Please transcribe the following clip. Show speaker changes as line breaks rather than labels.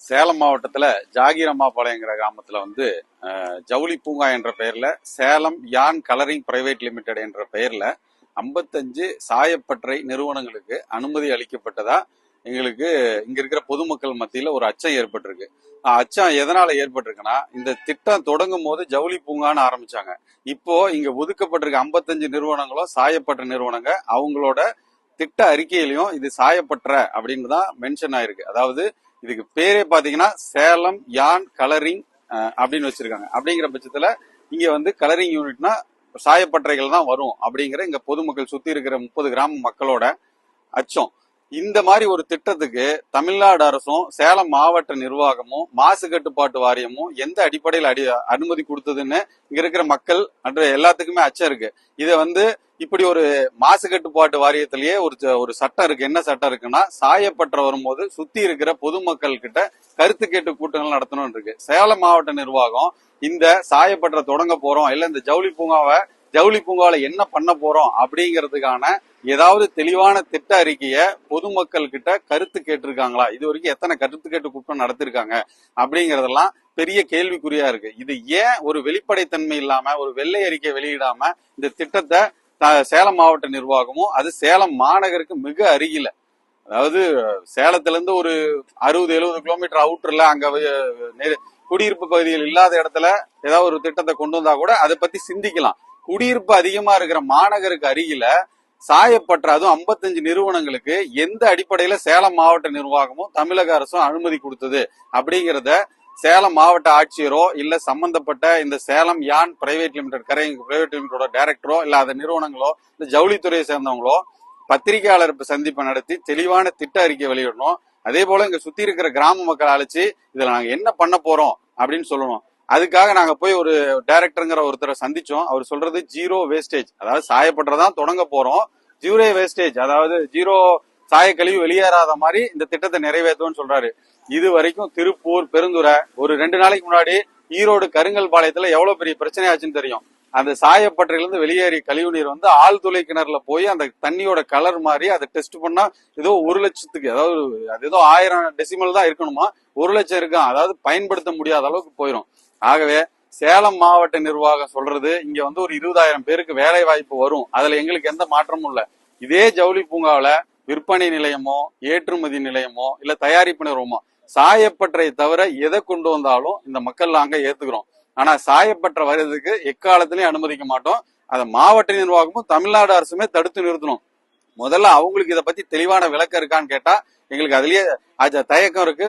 சேலம் மாவட்டத்துல ஜாகிரம்மாபாளையங்கிற கிராமத்துல ஜவுளி பூங்கா என்ற பெயர்ல சேலம் யான் கலரிங் பிரைவேட் லிமிடெட் என்ற பெயர்ல 55 சாயப்பட்டறை நிறுவனங்களுக்கு அனுமதி அளிக்கப்பட்டதா எங்களுக்கு இங்க இருக்கிற பொதுமக்கள் மத்தியில ஒரு அச்சம் ஏற்பட்டிருக்கு. அச்சம் எதனால ஏற்பட்டிருக்குன்னா, இந்த திட்டம் தொடங்கும் போது ஜவுளி பூங்கான்னு ஆரம்பிச்சாங்க. இப்போ இங்க ஒதுக்கப்பட்டிருக்க 55 நிறுவனங்களும் சாயப்பட்ட நிறுவனங்க. அவங்களோட திட்ட அறிக்கையிலையும் இது சாயப்பற்ற அப்படின்னு தான் மென்ஷன் ஆயிருக்கு. அதாவது இதுக்கு பேரே பாத்தீங்கன்னா சேலம் யான் கலரிங் அப்படின்னு வச்சிருக்காங்க. அப்படிங்கிற பட்சத்துல இங்க கலரிங் யூனிட்னா சாயப்பட்டறைகள் தான் வரும் அப்படிங்கிற இங்க பொதுமக்கள் சுத்தி இருக்கிற 30 கிராம மக்களோட அச்சம். இந்த மாதிரி ஒரு திட்டத்துக்கு தமிழ்நாடு அரசும் சேலம் மாவட்ட நிர்வாகமும் மாசு கட்டுப்பாட்டு வாரியமும் எந்த அடிப்படையில் அனுமதி கொடுத்ததுன்னு இங்க இருக்கிற மக்கள் எல்லாத்துக்குமே அச்சம் இருக்கு. இதை இப்படி ஒரு மாசு கட்டுப்பாட்டு வாரியத்திலேயே ஒரு சட்டம் இருக்கு. என்ன சட்டம் இருக்குன்னா, சாயப்பற்ற வரும்போது சுத்தி இருக்கிற பொதுமக்கள் கிட்ட கருத்து கேட்டு கூட்டங்கள் நடத்தணும் இருக்கு. சேலம் மாவட்ட நிர்வாகம் இந்த சாயப்பற்ற தொடங்க போறோம், இல்ல இந்த ஜவுளி பூங்காவில என்ன பண்ண போறோம் அப்படிங்கிறதுக்கான ஏதாவது தெளிவான திட்ட அறிக்கைய பொதுமக்கள் கிட்ட கருத்து கேட்டிருக்காங்களா, இது வரைக்கும் எத்தனை கருத்து கேட்டு கூட்டம் நடத்திருக்காங்க அப்படிங்கறதெல்லாம் பெரிய கேள்விக்குறியா இருக்கு. இது ஏன் ஒரு வெளிப்படைத்தன்மை இல்லாம ஒரு வெள்ளை அறிக்கை வெளியிடாம இந்த திட்டத்தை சேலம் மாவட்ட நிர்வாகமும் அது சேலம் மாநகருக்கு மிக அருகில, அதாவது சேலத்துல இருந்து ஒரு 60-70 கிலோமீட்டர் அவுட்டர்ல அங்க குடியிருப்பு பகுதிகள் இல்லாத இடத்துல ஏதாவது ஒரு திட்டத்தை கொண்டு வந்தா கூட அதை பத்தி சிந்திக்கலாம். குடியிருப்பு அதிகமா இருக்கிற மாநகருக்கு அருகில சாயப்பற்ற, அதுவும் 55 நிறுவனங்களுக்கு எந்த அடிப்படையில சேலம் மாவட்ட நிர்வாகமும் தமிழக அரசும் அனுமதி கொடுத்தது அப்படிங்கிறத சேலம் மாவட்ட ஆட்சியரோ இல்ல சம்பந்தப்பட்ட இந்த சேலம் யான் பிரைவேட் லிமிடெட் பிரைவேட் லிமிடெடோட டைரக்டரோ இல்ல அந்த நிறுவனங்களோ இந்த ஜவுளித்துறையை சேர்ந்தவங்களோ பத்திரிகையாளர் சந்திப்பை நடத்தி தெளிவான திட்ட அறிக்கை வெளியிடணும். அதே போல இங்க சுத்தி இருக்கிற கிராம மக்கள் அழைச்சு இதுல நாங்க என்ன பண்ண போறோம் அப்படின்னு சொல்லணும். அதுக்காக நாங்க போய் ஒரு டைரக்டருங்கிற ஒருத்தரை சந்திச்சோம். அவர் சொல்றது ஜீரோ வேஸ்டேஜ், அதாவது சாயப்பட்டதான் தொடங்க போறோம், ஜீரோ வேஸ்டேஜ், அதாவது ஜீரோ சாயக்கழிவு வெளியேறாத மாதிரி இந்த திட்டத்தை நிறைவேற்றுவோம்னு சொல்றாரு. இது வரைக்கும் திருப்பூர், பெருந்துறை, ஒரு 2 நாளைக்கு முன்னாடி ஈரோடு கருங்கல் பாளையத்துல எவ்வளவு பெரிய பிரச்சனை ஆச்சுன்னு தெரியும். அந்த சாயப்பட்டறையிலிருந்து வெளியேறி கழிவு நீர் ஆழ்துளை கிணறுல போய் அந்த தண்ணியோட கலர் மாதிரி அதை டெஸ்ட் பண்ணா ஏதோ 1 லட்சத்துக்கு, அதாவது அது ஏதோ 1000 டெசிமல் தான் இருக்கணுமா, 1 லட்சம் இருக்கான், அதாவது பயன்படுத்த முடியாத அளவுக்கு போயிடும். ஆகவே சேலம் மாவட்ட நிர்வாகம் சொல்றது இங்க ஒரு 20,000 பேருக்கு வேலை வாய்ப்பு வரும், அதுல எங்களுக்கு எந்த மாற்றமும் இல்ல. இதே ஜவுளி பூங்காவில விற்பனை நிலையமோ ஏற்றுமதி நிலையமோ இல்ல தயாரிப்பு நிறுவனமோ சாயப்பற்றை தவிர எதை கொண்டு வந்தாலும் இந்த மக்கள் நாங்க ஏத்துக்கிறோம். ஆனா சாயப்பற்ற வர்றதுக்கு எக்காலத்திலையும் அனுமதிக்க மாட்டோம். அதை மாவட்ட நிர்வாகமும் தமிழ்நாடு அரசுமே தடுத்து நிறுத்தணும். முதல்ல அவங்களுக்கு இதை பத்தி தெளிவான விளக்கம் இருக்கான்னு கேட்டா எங்களுக்கு அதுலயே தயக்கம் இருக்கு.